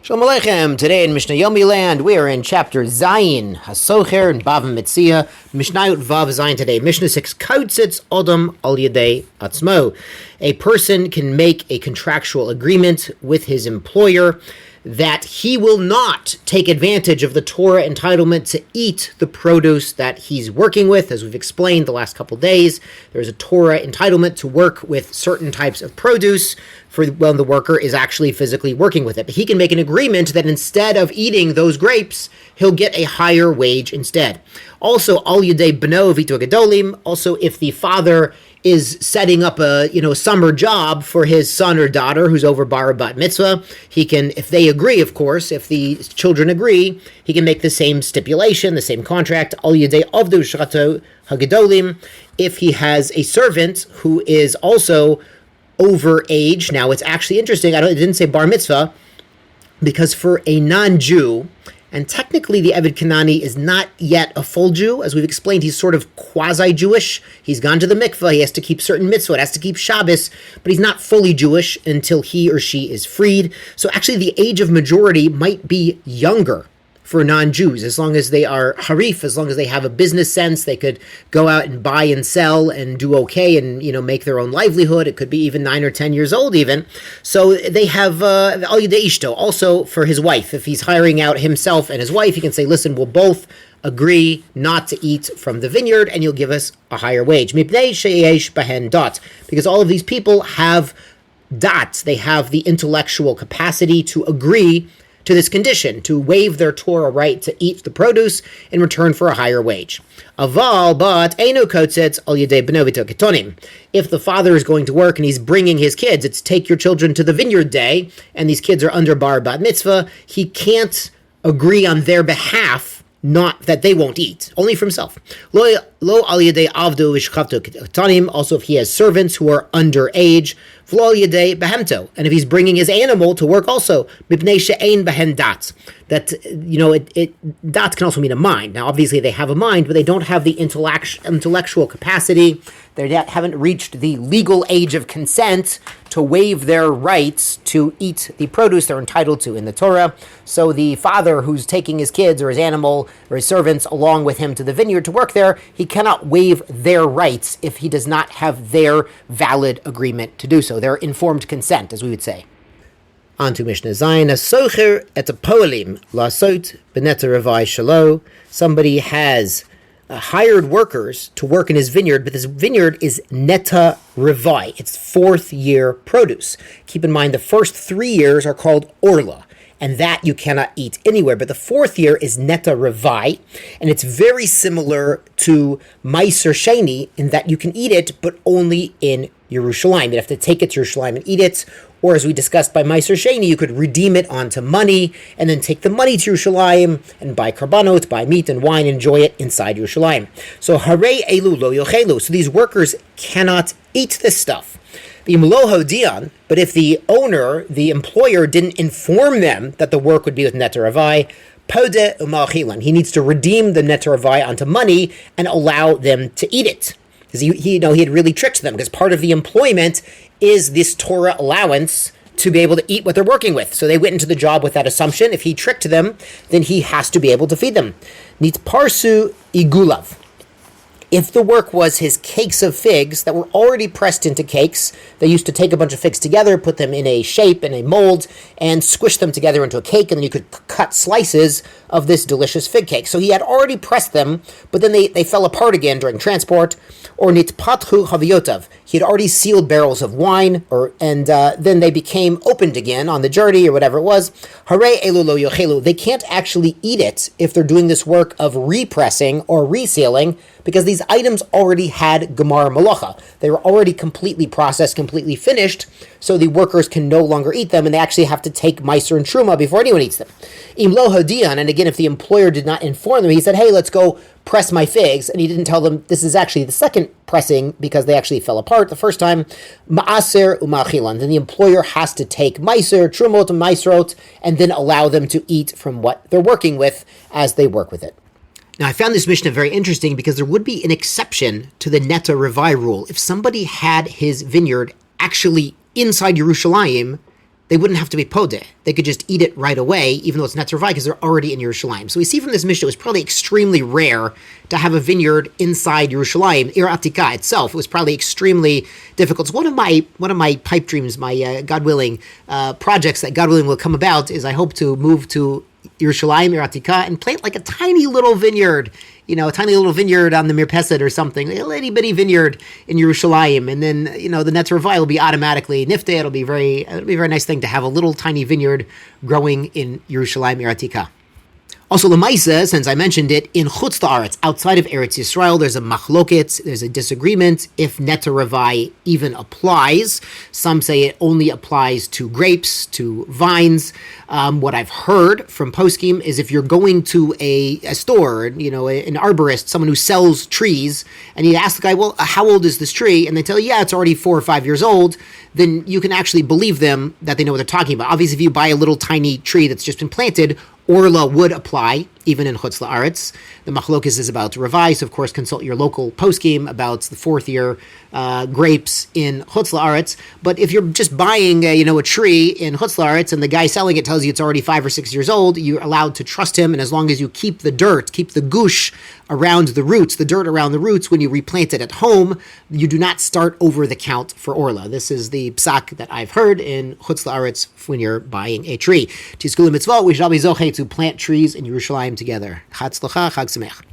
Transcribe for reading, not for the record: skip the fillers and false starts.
Shalom Aleichem. Today in Mishnah Yomi land, we are in chapter Zayin, Hasocher and Bava Metzia, Mishnah Vav Zayin today. Mishnah 6, Kautzitz Odom Al Yadei Atzmo. A person can make a contractual agreement with his employer that he will not take advantage of the Torah entitlement to eat the produce that he's working with. As we've explained the last couple days, there's a Torah entitlement to work with certain types of produce for when the worker is actually physically working with it. But he can make an agreement that instead of eating those grapes, he'll get a higher wage instead. Also, al yedei bno v'ito gedolim. Also, if the father is setting up a summer job for his son or daughter who's over bar or bat mitzvah, he can, if they agree, of course, if the children agree, he can make the same stipulation, the same contract, al yedei avdu shrato hagedolim. If he has a servant who is also over age, now it's actually interesting, it didn't say bar mitzvah, because for a non-Jew, and technically the Eved Kanani is not yet a full Jew. As we've explained, he's sort of quasi-Jewish. He's gone to the mikveh, he has to keep certain mitzvot, has to keep Shabbos, but he's not fully Jewish until he or she is freed. So actually the age of majority might be younger for non-Jews, as long as they are harif, as long as they have a business sense, they could go out and buy and sell and do okay and, make their own livelihood. It could be even 9 or 10 years old even. So they have al yedei ishto, also for his wife. If he's hiring out himself and his wife, he can say, listen, we'll both agree not to eat from the vineyard and you'll give us a higher wage. Mipnei sheyesh bahen dot, because all of these people have dots, they have the intellectual capacity to agree to this condition, to waive their Torah right to eat the produce in return for a higher wage. Aval, but einu kotzitz al yedei bno v'to ketonim. If the father is going to work and he's bringing his kids, it's take your children to the vineyard day, and these kids are under bar bat mitzvah, he can't agree on their behalf, not that they won't eat, only for himself. Lo al yedei avdu v'shchavto ketonim. Also, if he has servants who are underage, v'lo al yedei behemto, and if he's bringing his animal to work also, mipnei she'ein behen dat. That dat can also mean a mind. Now, obviously, they have a mind, but they don't have the intellectual capacity. They haven't reached the legal age of consent to waive their rights to eat the produce they're entitled to in the Torah. So the father who's taking his kids or his animal or his servants along with him to the vineyard to work there, he cannot waive their rights if he does not have their valid agreement to do so, their informed consent, as we would say. On to Mishnah Zayin, Socher et poelim lasot beneta revai shalo. Somebody has hired workers to work in his vineyard, but this vineyard is neta revai. It's 4th year produce. Keep in mind the first 3 years are called orla, and that you cannot eat anywhere. But the 4th year is neta revai, and it's very similar to meiser sheni in that you can eat it, but only in Yerushalayim. You have to take it to Yerushalayim and eat it, or as we discussed by Meiser Sheni, you could redeem it onto money, and then take the money to Yerushalayim and buy karbanot, buy meat and wine, enjoy it inside Yerushalayim. So harei elu lo yochelu. So these workers cannot eat this stuff. But if the owner, the employer, didn't inform them that the work would be with netar avai, pode umachilan, he needs to redeem the netar avai onto money and allow them to eat it. Because he had really tricked them, because part of the employment is this Torah allowance to be able to eat what they're working with. So they went into the job with that assumption. If he tricked them, then he has to be able to feed them. Nit parsu igulav. If the work was his cakes of figs that were already pressed into cakes, they used to take a bunch of figs together, put them in a shape, in a mold, and squish them together into a cake, and then you could cut slices of this delicious fig cake. So he had already pressed them, but then they fell apart again during transport. Or nitpatchu chaviyotav. He had already sealed barrels of wine, and then they became opened again on the journey or whatever it was. Harei elu lo yochelu. They can't actually eat it if they're doing this work of repressing or resealing, because these items already had gemar malacha. They were already completely processed, completely finished, so the workers can no longer eat them, and they actually have to take meiser and truma before anyone eats them. Im lo hodian, and again, if the employer did not inform them, he said, hey, let's go press my figs, and he didn't tell them this is actually the second pressing because they actually fell apart the first time, ma'aser umachilan, then the employer has to take meiser, trumot, and meiserot, and then allow them to eat from what they're working with as they work with it. Now, I found this Mishnah very interesting because there would be an exception to the neta revai rule. If somebody had his vineyard actually inside Yerushalayim, they wouldn't have to be podeh. They could just eat it right away, even though it's not survive because they're already in Yerushalayim. So we see from this Mishnah, it was probably extremely rare to have a vineyard inside Yerushalayim. Ir Atika itself, it was probably extremely difficult. So one of my pipe dreams, my God willing projects that God willing will come about is I hope to move to Yerushalayim, Ir Atika, and plant like a tiny little vineyard, a tiny little vineyard on the Mirpesed or something, a little bitty vineyard in Yerushalayim, and then, the Netzia will be automatically nifte. It'll be a very nice thing to have a little tiny vineyard growing in Yerushalayim, Ir Atika. Also, Lemaisa, since I mentioned it, in Chutz La'aretz, outside of Eretz Yisrael, there's a machloket, there's a disagreement if Netzia even applies. Some say it only applies to grapes, to vines. What I've heard from poskim is if you're going to a store, an arborist, someone who sells trees, and you ask the guy, well, how old is this tree? And they tell you, yeah, it's already 4 or 5 years old, then you can actually believe them that they know what they're talking about. Obviously, if you buy a little tiny tree that's just been planted, Orla would apply, even in Chutz La'aretz. The machlokes is about to revise. Of course, consult your local poskim about the 4th year grapes in Chutz La'aretz. But if you're just buying a tree in Chutz La'aretz and the guy selling it tells you it's already 5 or 6 years old, you're allowed to trust him. And as long as you keep the gush around the roots, the dirt around the roots, when you replant it at home, you do not start over the count for Orla. This is the psak that I've heard in Chutz La'aretz when you're buying a tree. Tizkulu mitzvah, we shall be zocheh to plant trees in Yerushalayim together. Chag Sameach.